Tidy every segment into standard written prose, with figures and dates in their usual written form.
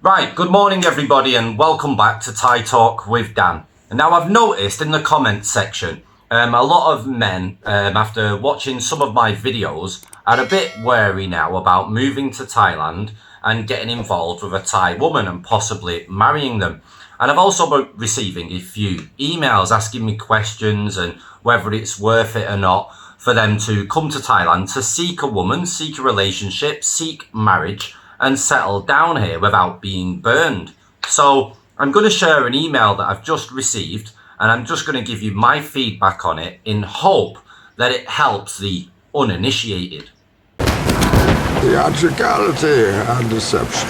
Right, good morning everybody and welcome back to Thai Talk with Dan. And now I've noticed in the comments section, a lot of men, after watching some of my videos, are a bit wary now about moving to Thailand and getting involved with a Thai woman and possibly marrying them. And I've also been receiving a few emails asking me questions and whether it's worth it or not for them to come to Thailand to seek a woman, seek a relationship, seek marriage, and settle down here without being burned. So I'm going to share an email that I've just received and I'm just going to give you my feedback on it in hope that it helps the uninitiated. Theatricality and deception.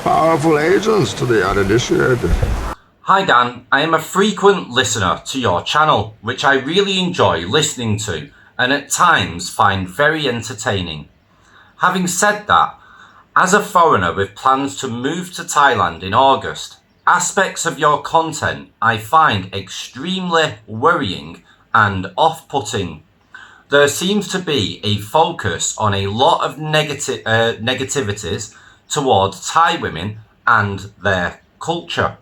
Powerful agents to the uninitiated. Hi Dan, I am a frequent listener to your channel, which I really enjoy listening to and at times find very entertaining. Having said that, as a foreigner with plans to move to Thailand in August, aspects of your content I find extremely worrying and off-putting. There seems to be a focus on a lot of negativities towards Thai women and their culture.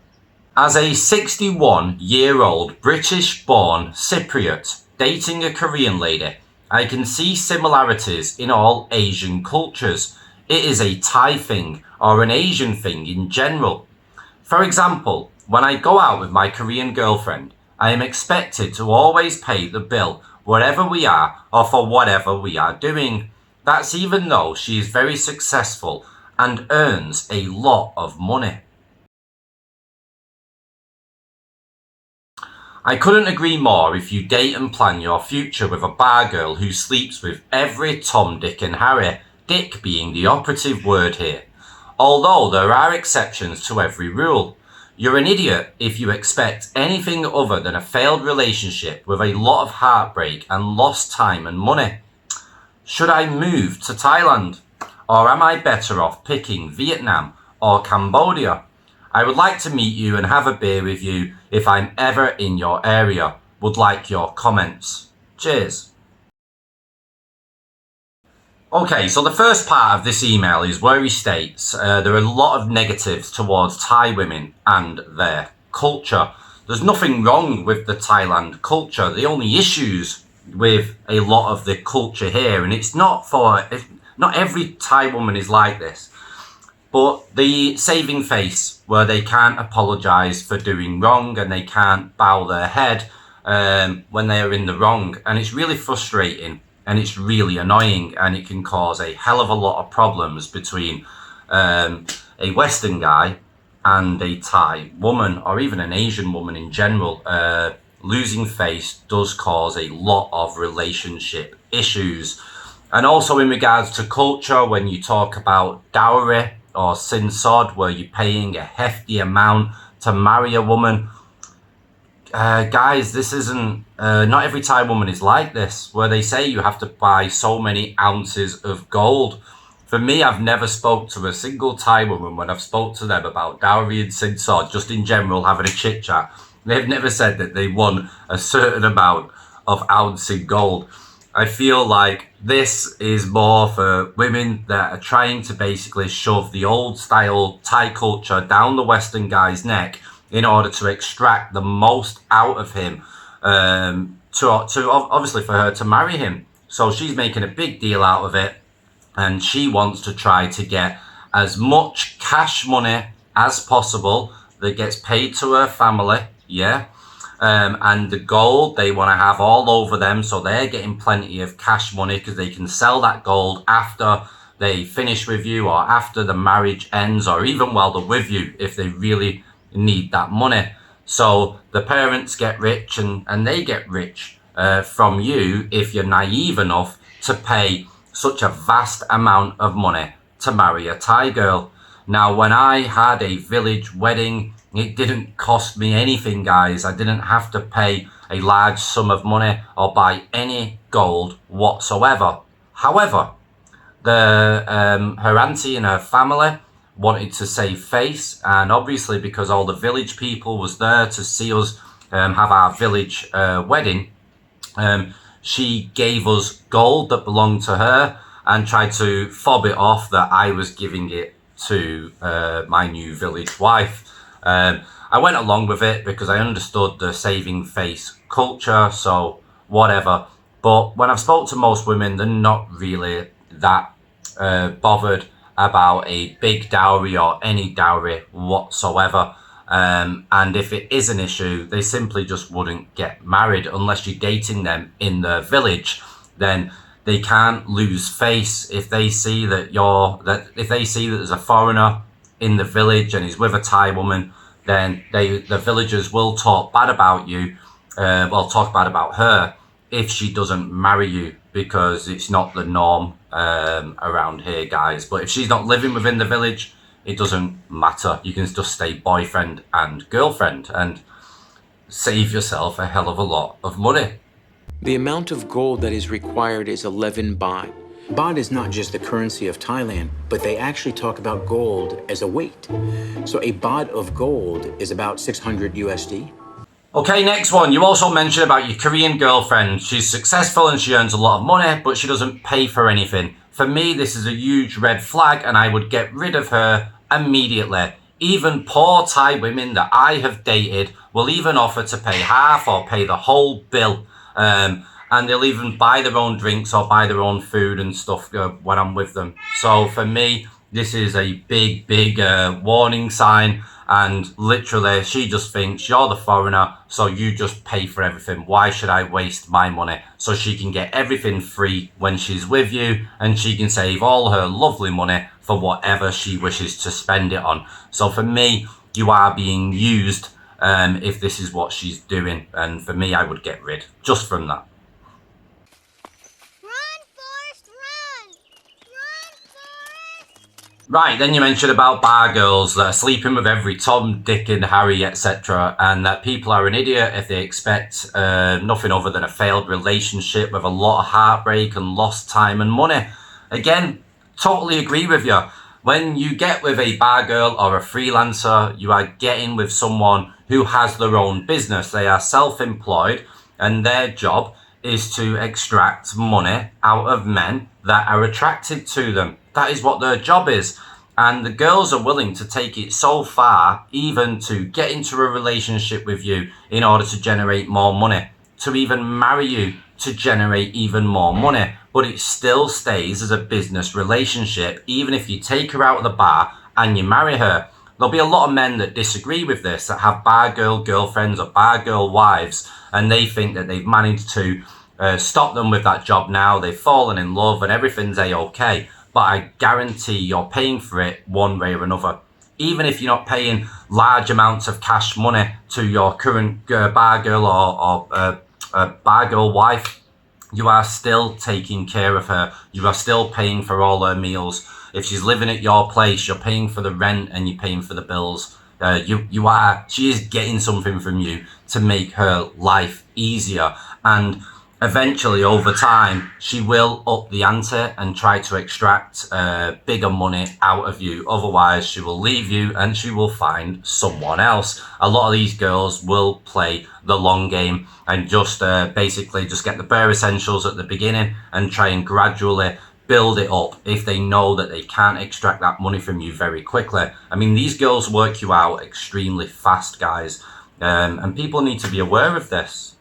As a 61-year-old British-born Cypriot dating a Korean lady, I can see similarities in all Asian cultures. It is a Thai thing or an Asian thing in general. For example, when I go out with my Korean girlfriend, I am expected to always pay the bill wherever we are or for whatever we are doing. That's even though she is very successful and earns a lot of money. I couldn't agree more if you date and plan your future with a bar girl who sleeps with every Tom, Dick and Harry, Dick being the operative word here. Although there are exceptions to every rule. You're an idiot if you expect anything other than a failed relationship with a lot of heartbreak and lost time and money. Should I move to Thailand? Or am I better off picking Vietnam or Cambodia? I would like to meet you and have a beer with you if I'm ever in your area. Would like your comments. Cheers. Okay, so the first part of this email is where he states there are a lot of negatives towards Thai women and their culture. There's nothing wrong with the Thailand culture. The only issues with a lot of the culture here, and it's not every Thai woman is like this, but the saving face where they can't apologize for doing wrong and they can't bow their head when they are in the wrong. And it's really frustrating. And it's really annoying and it can cause a hell of a lot of problems between a Western guy and a Thai woman or even an Asian woman in general. Losing face does cause a lot of relationship issues. And also in regards to culture, when you talk about dowry or sinsod, where you're paying a hefty amount to marry a woman, guys, this isn't, not every Thai woman is like this, where they say you have to buy so many ounces of gold. For me, I've never spoke to a single Thai woman when I've spoke to them about dowry and sinsod, just in general, having a chit chat. They've never said that they want a certain amount of ounce in gold. I feel like this is more for women that are trying to basically shove the old style Thai culture down the Western guy's neck in order to extract the most out of him, to obviously for her to marry him. So she's making a big deal out of it, and she wants to try to get as much cash money as possible that gets paid to her family, yeah. And the gold they want to have all over them, so they're getting plenty of cash money because they can sell that gold after they finish with you or after the marriage ends or even while they're with you if they really need that money. So the parents get rich and they get rich from you if you're naive enough to pay such a vast amount of money to marry a Thai girl. Now, when I had a village wedding, it didn't cost me anything, guys. I didn't have to pay a large sum of money or buy any gold whatsoever. However, her auntie and her family wanted to save face, and obviously because all the village people was there to see us have our village wedding, she gave us gold that belonged to her and tried to fob it off that I was giving it to my new village wife. I went along with it because I understood the saving face culture, so whatever. But when I've spoke to most women, they're not really that bothered about a big dowry or any dowry whatsoever. And if it is an issue, they simply just wouldn't get married unless you're dating them in the village. Then they can't lose face if they see that if they see that there's a foreigner in the village and he's with a Thai woman, then the villagers will talk bad about you, talk bad about her if she doesn't marry you, because it's not the norm around here, guys. But if she's not living within the village, it doesn't matter. You can just stay boyfriend and girlfriend and save yourself a hell of a lot of money. The amount of gold that is required is 11 baht. Baht is not just the currency of Thailand, but they actually talk about gold as a weight. So a baht of gold is about 600 USD. Okay, next one. You also mentioned about your Korean girlfriend. She's successful and she earns a lot of money, but she doesn't pay for anything. For me, this is a huge red flag and I would get rid of her immediately. Even poor Thai women that I have dated will even offer to pay half or pay the whole bill. And they'll even buy their own drinks or buy their own food and stuff when I'm with them. So for me, this is a big warning sign. And literally, she just thinks you're the foreigner, so you just pay for everything. Why should I waste my money? So she can get everything free when she's with you, and she can save all her lovely money for whatever she wishes to spend it on. So for me, you are being used if this is what she's doing. And for me, I would get rid just from that. Right, then you mentioned about bar girls that are sleeping with every Tom, Dick and Harry, etc. And that people are an idiot if they expect nothing other than a failed relationship with a lot of heartbreak and lost time and money. Again, totally agree with you. When you get with a bar girl or a freelancer, you are getting with someone who has their own business. They are self-employed and their job is to extract money out of men that are attracted to them. That is what their job is. And the girls are willing to take it so far, even to get into a relationship with you in order to generate more money, to even marry you to generate even more money. But it still stays as a business relationship, even if you take her out of the bar and you marry her. There'll be a lot of men that disagree with this, that have bar girl girlfriends or bar girl wives, and they think that they've managed to stop them with that job now. They've fallen in love and everything's a-okay. But I guarantee you're paying for it one way or another. Even if you're not paying large amounts of cash money to your current bar girl or bar girl wife, you are still taking care of her. You are still paying for all her meals. If she's living at your place, you're paying for the rent and you're paying for the bills. She is getting something from you to make her life easier. And eventually, over time, she will up the ante and try to extract bigger money out of you. Otherwise, she will leave you and she will find someone else. A lot of these girls will play the long game and just basically just get the bare essentials at the beginning and try and gradually build it up if they know that they can't extract that money from you very quickly. I mean, these girls work you out extremely fast, guys. And people need to be aware of this.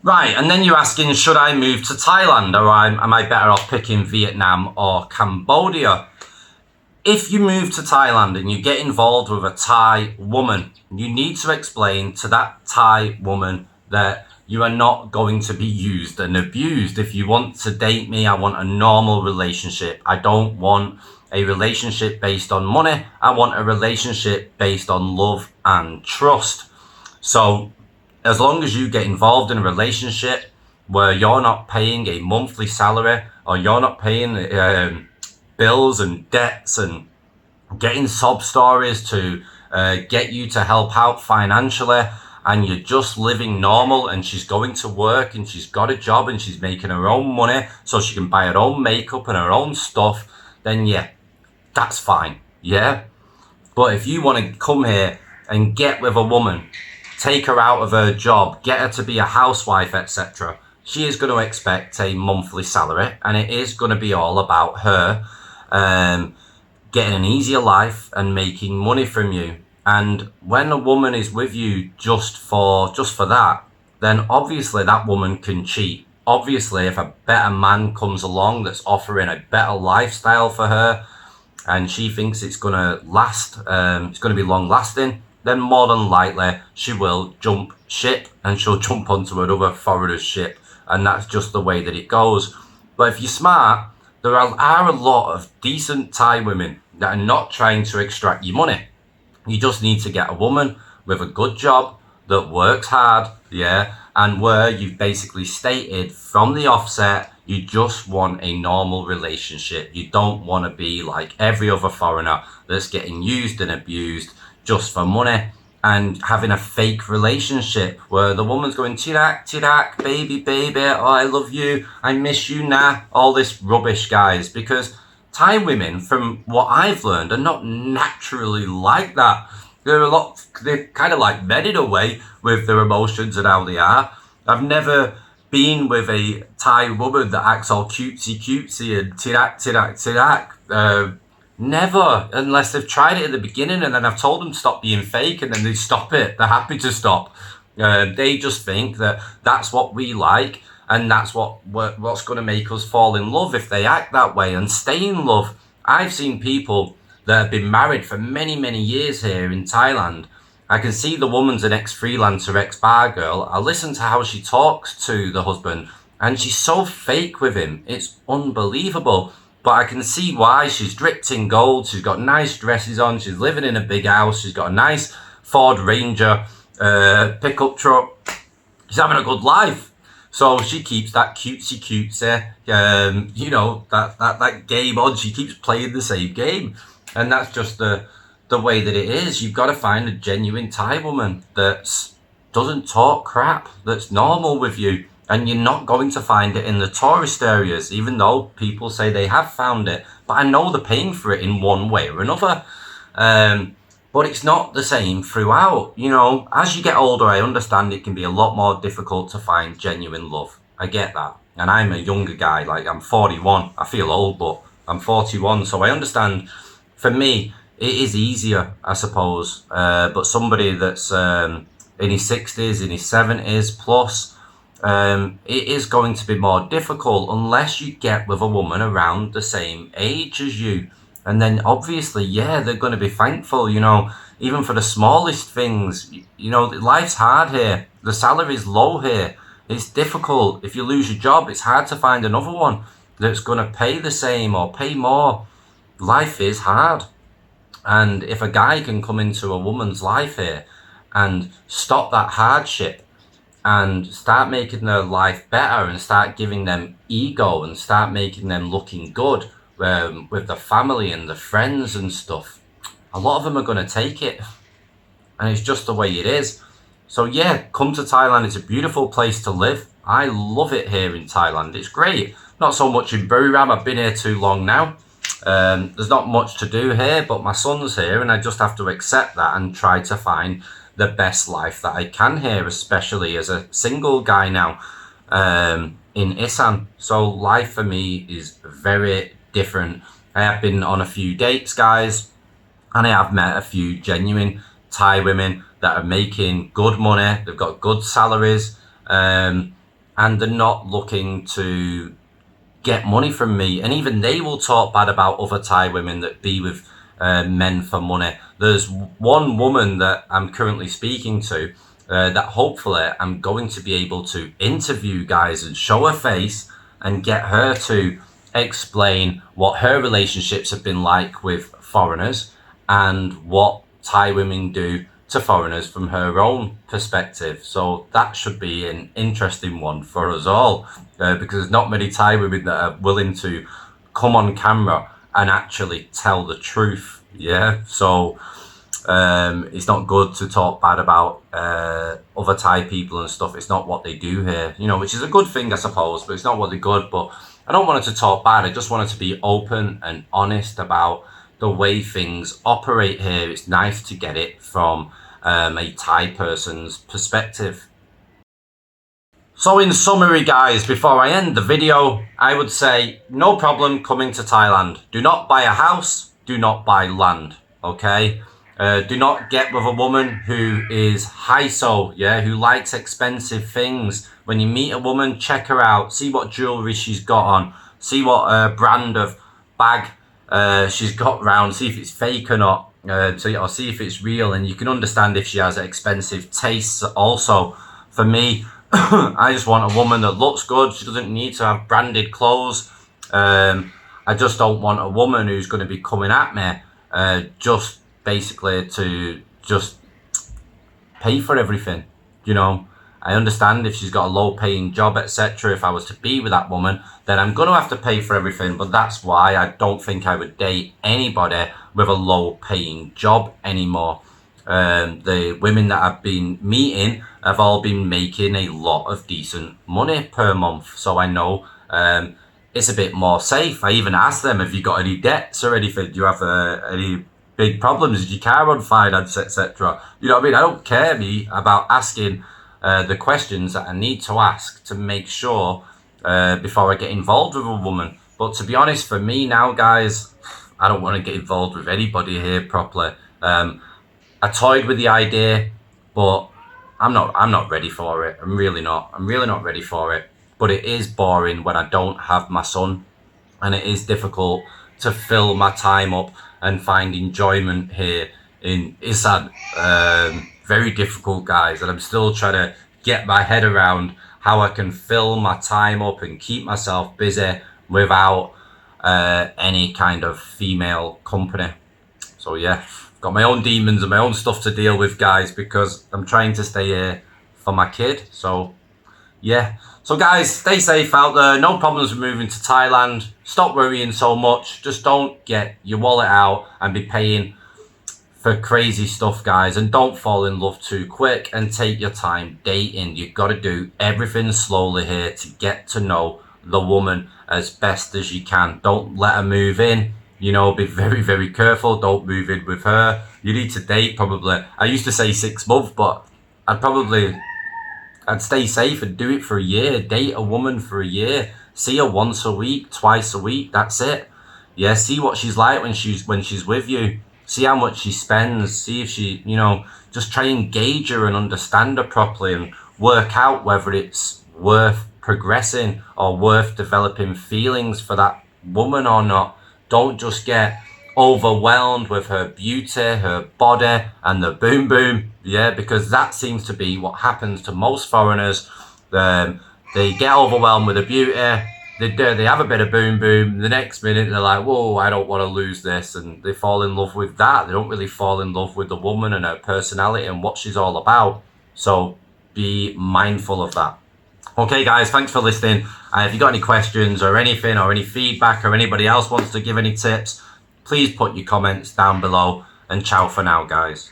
Right, and then you're asking, should I move to Thailand or am I better off picking Vietnam or Cambodia? If you move to Thailand and you get involved with a Thai woman, you need to explain to that Thai woman that you are not going to be used and abused. If you want to date me, I want a normal relationship. I don't want a relationship based on money. I want a relationship based on love and trust. So as long as you get involved in a relationship where you're not paying a monthly salary or you're not paying bills and debts and getting sob stories to get you to help out financially, and you're just living normal and she's going to work and she's got a job and she's making her own money so she can buy her own makeup and her own stuff, then yeah, that's fine, yeah? But if you want to come here and get with a woman take her out of her job, get her to be a housewife, etc., she is going to expect a monthly salary, and it is going to be all about her getting an easier life and making money from you. And when a woman is with you just for that, then obviously that woman can cheat. Obviously, if a better man comes along that's offering a better lifestyle for her, and she thinks it's going to last, it's going to be long lasting, then more than likely she will jump ship and she'll jump onto another foreigner's ship. And that's just the way that it goes. But if you're smart, there are a lot of decent Thai women that are not trying to extract your money. You just need to get a woman with a good job that works hard, yeah, and where you've basically stated from the offset, you just want a normal relationship. You don't want to be like every other foreigner that's getting used and abused just for money and having a fake relationship where the woman's going, tirak, tirak, baby, baby, oh, I love you, I miss you, nah, all this rubbish, guys, because Thai women, from what I've learned, are not naturally like that. They're kind of like men in a way with their emotions and how they are. I've never been with a Thai woman that acts all cutesy and tirak, tirak, tirak. Never, unless they've tried it at the beginning and then I've told them to stop being fake and then they stop it. They're happy to stop. They just think that that's what we like and that's what's going to make us fall in love if they act that way and stay in love. I've seen people that have been married for many, many years here in Thailand. I can see the woman's an ex-freelancer, ex-bar girl. I listen to how she talks to the husband and she's so fake with him. It's unbelievable. But I can see why. She's dripped in gold. She's got nice dresses on. She's living in a big house. She's got a nice Ford Ranger pickup truck. She's having a good life. So she keeps that cutesy, that game on. She keeps playing the same game. And that's just the way that it is. You've got to find a genuine Thai woman that doesn't talk crap, that's normal with you. And you're not going to find it in the tourist areas, even though people say they have found it. But I know they're paying for it in one way or another. But it's not the same throughout. You know, as you get older, I understand it can be a lot more difficult to find genuine love. I get that. And I'm a younger guy, like I'm 41. I feel old, but I'm 41. So I understand, for me, it is easier, I suppose. But somebody that's in his 60s, in his 70s plus, it is going to be more difficult unless you get with a woman around the same age as you. And then obviously, yeah, they're going to be thankful, you know, even for the smallest things. You know, life's hard here. The salary's low here. It's difficult. If you lose your job, it's hard to find another one that's going to pay the same or pay more. Life is hard. And if a guy can come into a woman's life here and stop that hardship and start making their life better and start giving them ego and start making them looking good with the family and the friends and stuff, a lot of them are going to take it. And it's just the way it is. So yeah, come to Thailand. It's a beautiful place to live. I love it here in Thailand. It's great. Not so much in Buriram. I've been here too long now. There's not much to do here, but my son's here and I just have to accept that and try to find the best life that I can here, especially as a single guy now in Isan. So life for me is very different. I have been on a few dates, guys, and I have met a few genuine Thai women that are making good money. They've got good salaries, and they're not looking to get money from me. And even they will talk bad about other Thai women that be with men for money. There's one woman that I'm currently speaking to that hopefully I'm going to be able to interview, guys, and show her face and get her to explain what her relationships have been like with foreigners and what Thai women do to foreigners from her own perspective. So that should be an interesting one for us all, because there's not many Thai women that are willing to come on camera and actually tell the truth. Yeah, so it's not good to talk bad about other Thai people and stuff. It's not what they do here, you know, which is a good thing, I suppose, but it's not what they're good. But I don't want it to talk bad. I just want it to be open and honest about the way things operate here. It's nice to get it from a Thai person's perspective. So in summary, guys, before I end the video, I would say no problem coming to Thailand. Do not buy a house, do not buy land, okay? Do not get with a woman who is hyso, yeah, who likes expensive things. When you meet a woman, check her out, see what jewelry she's got on, see what brand of bag she's got round, see if it's fake or not, or see if it's real, and you can understand if she has expensive tastes also. For me, I just want a woman that looks good. She doesn't need to have branded clothes. I just don't want a woman who's going to be coming at me just basically to just pay for everything. You know, I understand if she's got a low paying job, etc. If I was to be with that woman, then I'm going to have to pay for everything. But that's why I don't think I would date anybody with a low paying job anymore. The women that I've been meeting have all been making a lot of decent money per month. So I know it's a bit more safe. I even asked them, have you got any debts or anything? Do you have any big problems? Is your car on finance, etc.? You know what I mean? I don't care about asking the questions that I need to ask to make sure before I get involved with a woman. But to be honest, for me now, guys, I don't want to get involved with anybody here properly. I toyed with the idea, but I'm not ready for it. I'm really not ready for it. But it is boring when I don't have my son, and it is difficult to fill my time up and find enjoyment here in Isan. Very difficult, guys, and I'm still trying to get my head around how I can fill my time up and keep myself busy without any kind of female company. So yeah, got my own demons and my own stuff to deal with, guys, because I'm trying to stay here for my kid. So yeah, so guys, stay safe out there. No problems with moving to Thailand. Stop worrying so much. Just don't get your wallet out and be paying for crazy stuff, guys, and don't fall in love too quick, and take your time dating. You've got to do everything slowly here to get to know the woman as best as you can. Don't let her move in. You know, be very, very careful. Don't move in with her. You need to date probably. I used to say 6 months, but I'd stay safe and do it for a year. Date a woman for a year. See her once a week, twice a week. That's it. Yeah, see what she's like when she's with you. See how much she spends. See if she, you know, just try and gauge her and understand her properly, and work out whether it's worth progressing or worth developing feelings for that woman or not. Don't just get overwhelmed with her beauty, her body, and the boom boom. Yeah, because that seems to be what happens to most foreigners. They get overwhelmed with the beauty. They have a bit of boom boom. The next minute they're like, whoa, I don't want to lose this, and they fall in love with that. They don't really fall in love with the woman and her personality and what she's all about. So be mindful of that. Okay, guys, thanks for listening. If you got any questions or anything, or any feedback, or anybody else wants to give any tips, please put your comments down below, and ciao for now, guys.